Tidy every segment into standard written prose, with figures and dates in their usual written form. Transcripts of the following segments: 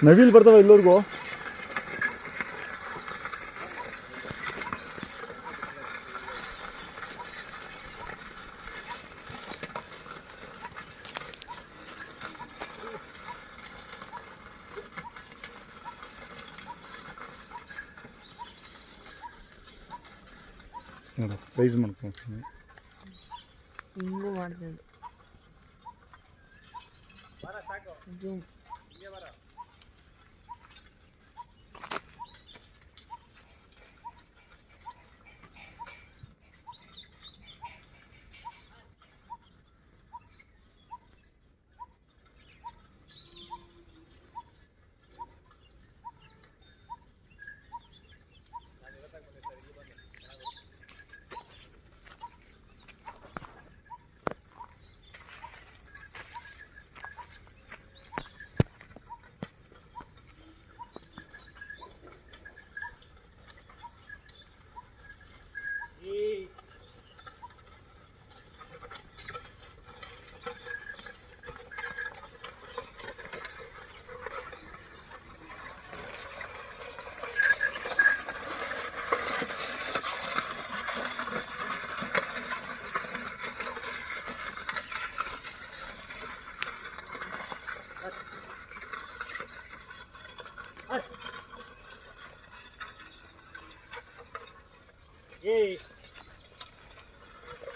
ನವಿಲ್ ಬರ್ತಾವ ಇಲ್ಲೋರ್ಗು. ನೋಡು ರೈಸ್ ಮಾಡ್ಕೊಂಡು ಇನ್ನೂ ಮಾಡ್ತೀನಿ ಜೂಮ್.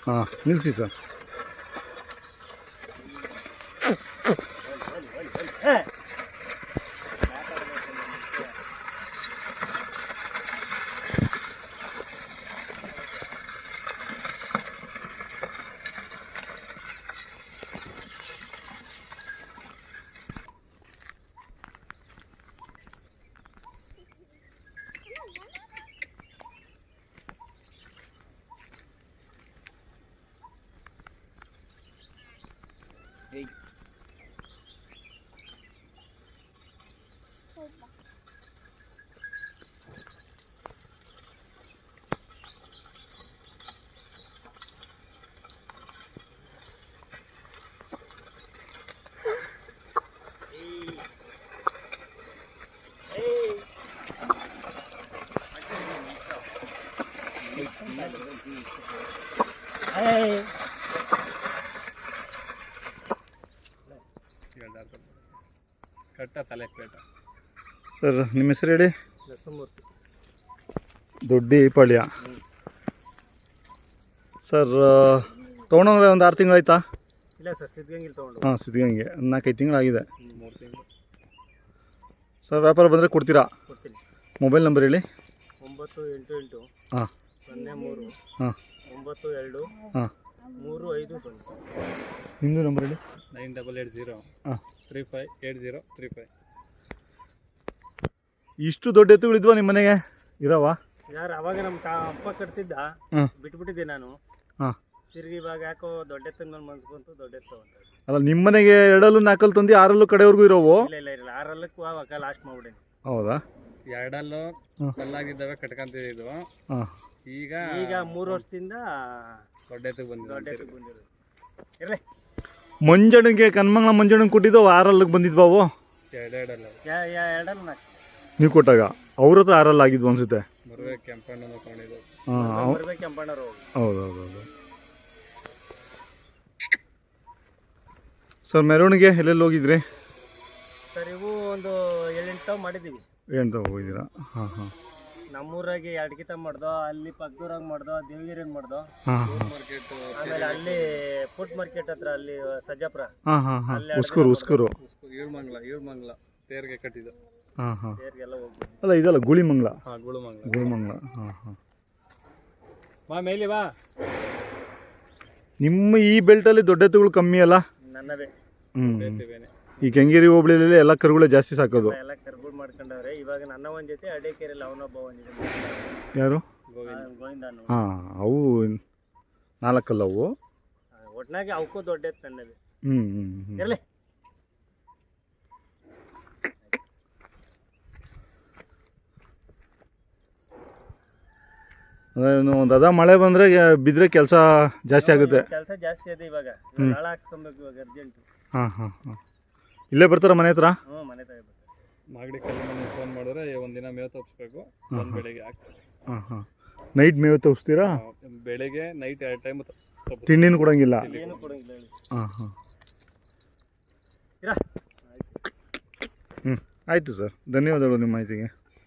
ಹಾಂ ನಿಲ್ಲಿಸಿ ಸರ್. ಸರ್ ನಿಮ್ಮ ಹೆಸರು ಹೇಳಿ. ದೊಡ್ಡಿ ಪಾಳ್ಯ. ಸರ್ ತೊಗೊಂಡೋಗ್ರೆ ಒಂದು 6 ತಿಂಗಳಾಯ್ತಾ? ಇಲ್ಲ ಸರ್, ಸಿದ್ಧಗಂಗೆ ತೊಗೊಂಡು. ಹಾಂ ಸಿದ್ಧಗಂಗೆ 4-5 ತಿಂಗಳಾಗಿದೆ. 3 ತಿಂಗಳು. ಸರ್ ವ್ಯಾಪಾರ ಬಂದರೆ ಕೊಡ್ತೀರಾ? ಕೊಡ್ತೀನಿ. ಮೊಬೈಲ್ ನಂಬರ್ ಹೇಳಿ. 988 ಹಾಂ 03 ಹಾಂ 92 ಹಾಂ 350. ನಿಮ್ಮದು ನಂಬರ್ ಹೇಳಿ. 9880 ಹಾಂ 358035. ಇಷ್ಟು ದೊಡ್ಡ ಎತ್ತುಗಳಿದ್ವಾ ನಿಮ್ಮ ಮನೆಗೆ? ಇರವ ಯಾರು ಅವಾಗ ನಮ್ಮ ಅಪ್ಪ ಕಟ್ತಿದ್ದ, ಬಿಟ್ಬಿಟ್ಟಿದ್ದೆ ನಾನು. ಹಾಂ ಸಿರ್ಗಿ ಇವಾಗ ಯಾಕೋ ದೊಡ್ಡ ಎತ್ತಿನ ಮೇಲೆ ಮನ್ಸು ಬಂತು, ದೊಡ್ಡ ಎತ್ತು ಅಂತ. ಅಲ್ಲ ನಿಮ್ಮ ಮನೆಗೆ 2 4 ತಂದು 6 ಕಡೆವರೆಗೂ ಇರೋವು? ಇಲ್ಲ 6 ಅವಾಗ ಲಾಸ್ಟ್ ಮಾಡ್ಬಿಡಿ. ಹೌದಾ? 2 ಕಲ್ಲಾಗಿದ್ದಾವೆ ಕಟ್ಕೊಂತಿದ್ದು. ಈಗ 3 ವರ್ಷದಿಂದ ದೊಡ್ಡ ಎತ್ತಿಗೆ ಬಂದಿರೋದು. ಇರಲಿ. ಮಂಜಣ್ಣಗೆ ಕನ್ಮಂಗ್ಲ ಮಂಜಣ್ಣಗೆ ಕೊಟ್ಟಿದ್ದು 6 ಬಂದಿದ್ವಾ ಅವು? 2 ನೀವು ಕೊಟ್ಟಾಗ ಅವ್ರ ಹತ್ರ 6 ಆಗಿದ್ವು ಅನ್ಸುತ್ತೆ. ಹೌದೌದು. ಸರ್ ಮೆರವಣಿಗೆ ಎಲ್ಲೆಲ್ಲಿ ಹೋಗಿದ್ರಿ? ಸರ್ ಇವು ಒಂದು 7-8 ಮಾಡಿದ್ದೀವಿ. 8 ಹೋಗಿದ್ದೀರಾ? ಹಾಂ ಹಾಂ. ನಮ್ಮೂರಾಗಿ 2 ಕಿತ ಮಾಡ್ದೋ, ಅಲ್ಲಿ ಪಕ್ಕದೂರಾಗ ಮಾಡ್ದೋ, ದೇವಗಿರಿಯಲ್ಲಿ ಮಾಡ್ದೋ. ಆಮೇಲೆ ಅಲ್ಲಿ ಫುಡ್ ಮಾರ್ಕೆಟ್ ಹತ್ರ ಅಲ್ಲಿ ಸಜ್ಜಾಪುರ. ಹಾಂ ಹಾಂ ಹಾಂ. ಉಸ್ಕೂರು ಈಳ್ಮಂಗ್ಲ ತೇರ್ಗೆ ಕಟ್ಟಿದ್ದು. ಹಾಂ ಹಾಂ. ತೇರ್ಗೆಲ್ಲ ಹೋಗ್ಬೋದು. ಅಲ್ಲ ಇದಲ್ಲ ಗುಳಿಮಂಗ್ಲ. ಹಾಂ ಗುಳಿಮಂಗ್ಲ. ಹಾಂ ಹಾಂ. ಬಾ ಮೇಲೆ ಬಾ. ನಿಮ್ಮ ಈ ಬೆಲ್ಟಲ್ಲಿ ದೊಡ್ಡ ಎತ್ತುಗಳು ಕಮ್ಮಿ ಅಲ್ಲ? ನನ್ನದೇ. ಈ ಕೆಂಗೇರಿ ಹೋಬಳಿಯಲ್ಲಿ ಎಲ್ಲ ಕರುಗಳೇ ಜಾಸ್ತಿ ಸಾಕೋದು. ಎಲ್ಲ ಕರುಗಳು ಮಾಡ್ಕೊಂಡವ್ರೆ. ಇವಾಗ ನನ್ನ ಒಂದ್ ಜೊತೆ ಅಡೇಕೆರೆಯಲ್ಲಿ ಅವನೊಬ್ಬ ಒಂದಿದೆ. ಯಾರು? ಗೋವಿಂದನು. ಹಾಂ ಅವು 4 ಅವು. ಒಟ್ನಾಗೆ ಅವಕ್ಕೂ ದೊಡ್ಡ ಎತ್ತು ನನ್ನದೇ. ಇರಲಿ. ಒಂದು ಅದ ಮಳೆ ಬಂದರೆ ಬಿದ್ದರೆ ಕೆಲಸ ಜಾಸ್ತಿ ಆಗುತ್ತೆ. ಕೆಲಸ ಜಾಸ್ತಿ ಇದೆ ಇವಾಗ. ನಾಳೆ ಹಾಕ್ಸ್ಕೊಬೇಕು ಇವಾಗ ಅರ್ಜೆಂಟ್. ಹಾಂ ಹಾಂ ಹಾಂ. ಇಲ್ಲೇ ಬರ್ತಾರ ಮನೆ ಹತ್ರ? ಮನೆ ಹತ್ರ ಬರ್ತಾರೆ. ಮಾಗಡಿ ಕಲ್ಲಿನ ಫೋನ್ ಮಾಡಿದ್ರೆ ಒಂದಿನ ಮೇವು ತಪ್ಪಿಸ್ಬೇಕು, ಒಂದು ಬೆಳಿಗ್ಗೆ ಹಾಕ್ತೀವಿ. ಹಾಂ ಹಾಂ ನೈಟ್ ಮೇವು ತೋರಿಸ್ತೀರಾ? ಬೆಳಿಗ್ಗೆ ನೈಟ್ 2 ಟೈಮ್ ತಿಂಡಿನೂ ಕೊಡಂಗಿಲ್ಲ? ಏನು ಕೊಡಂಗಿಲ್ಲ ಹೇಳಿ. ಹಾಂ ಹಾಂ ಇರಾ? ಆಯಿತು ಸರ್, ಧನ್ಯವಾದಗಳು ನಿಮ್ಮ ಮಾಹಿತಿಗೆ.